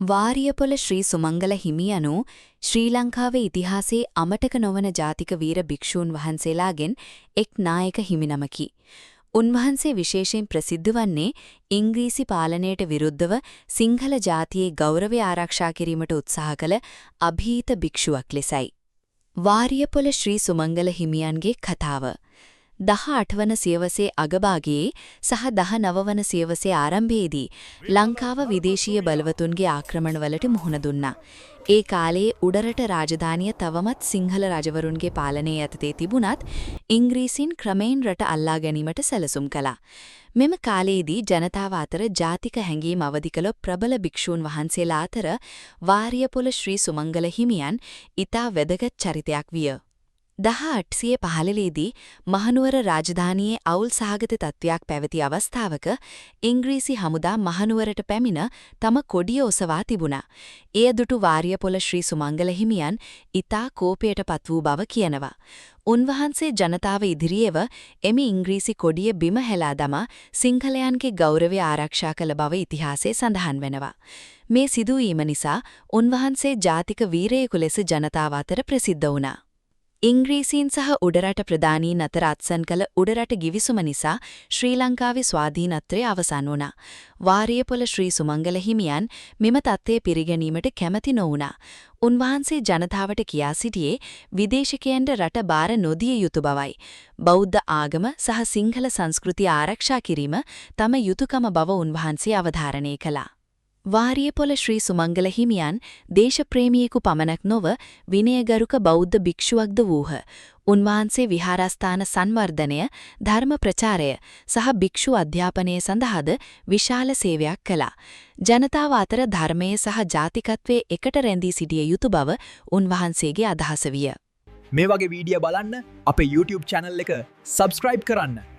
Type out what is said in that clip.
වාරියපොළ ශ්‍රී සුමංගල හිමියනු ශ්‍රී ලංකාවේ ඉතිහාසයේ අමතක නොවන ජාතික වීර භික්ෂූන් වහන්සේලාගෙන් එක් නායක හිමිනමකි. උන්වහන්සේ විශේෂයෙන් ප්‍රසිද්ධ වන්නේ ඉංග්‍රීසි පාලනයට විරුද්ධව සිංහල ජාතියේ ගෞරවය ආරක්ෂා කිරීමට උත්සාහ කළ අභීත භික්ෂුවක් ලෙසයි. වාරියපොළ ශ්‍රී සුමංගල හිමියන්ගේ කතාව 18 වන සියවසේ අගභාගයේ සහ 19 වන සියවසේ ආරම්භයේදී ලංකාව විදේශීය බලවතුන්ගේ ආක්‍රමණවලට මුහුණ දුන්නා. ඒ කාලයේ උඩරට රාජධානිය තවමත් සිංහල රජවරුන්ගේ පාලනයේ යටතේ තිබුණත් ඉංග්‍රීසීන් ක්‍රමයෙන් රට අල්ලා ගැනීමට සැලසුම් කළා. මෙම කාලයේදී ජනතාව අතර ජාතික හැඟීම් අවදි කළ ප්‍රබල භික්ෂූන් වහන්සේලා අතර වාරියපොළ ශ්‍රී සුමංගල හිමියන් ඉතා වැදගත් චරිතයක් විය. 1815 මහනුවර රාජධානියේ අවුල් සහගත තත්ත්වයක් පැවති අවස්ථාවක ඉංග්‍රීසි හමුදා මහනුවරට පැමිණ තම කොඩිය ඔසවා තිබුණා. එය දුටු වාරියපොළ ශ්‍රී සුමංගල හිමියන් ඉතා කෝපයට පත් වූ බව කියනවා. උන්වහන්සේ ජනතාව ඉදිරියේව එමි ඉංග්‍රීසි කොඩිය බිම හෙලා දමා සිංහලයන්ගේ ගෞරවය ආරක්ෂා කළ බව ඉතිහාසයේ සඳහන් වෙනවා. මේ සිදුවීම නිසා උන්වහන්සේ ජාතික වීරයෙකු ලෙස ජනතාව අතර ප්‍රසිද්ධ වුණා. ඉංග්‍රීසීන් සහ උඩරට ප්‍රධානීන් අතර අත්සන් කළ උඩරට ගිවිසුම නිසා ශ්‍රී ලංකාවේ ස්වාධීනත්වය අවසන් වුණා. වාරියපොළ ශ්‍රී සුමංගල හිමියන් මෙම තත්ත්වය පිළිගැනීමට කැමති නොවුණා. උන්වහන්සේ ජනතාවට කියා සිටියේ විදේශිකයන්ට රට බාර නොදිය යුතු බවයි. බෞද්ධ ආගම සහ සිංහල සංස්කෘතිය ආරක්ෂා කිරීම තම යුතුයකම බව උන්වහන්සේ අවධාරණය කළා. වාරියපොළ ශ්‍රී සුමංගල හිමියන් දේශප්‍රේමියෙකු පමණක් නොව විනයගරුක බෞද්ධ භික්ෂුවක්ද වූහ. උන්වහන්සේ විහාරස්ථාන සංවර්ධනය, ධර්ම ප්‍රචාරය සහ භික්ෂු අධ්‍යාපනය සඳහාද විශාල සේවයක් කළා. ජනතාව අතර ධර්මයේ සහ ජාතිකත්වයේ එකට රැඳී සිටිය යුතු බව උන්වහන්සේගේ අදහස විය. මේ වගේ වීඩියෝ බලන්න අපේ YouTube channel එක subscribe කරන්න.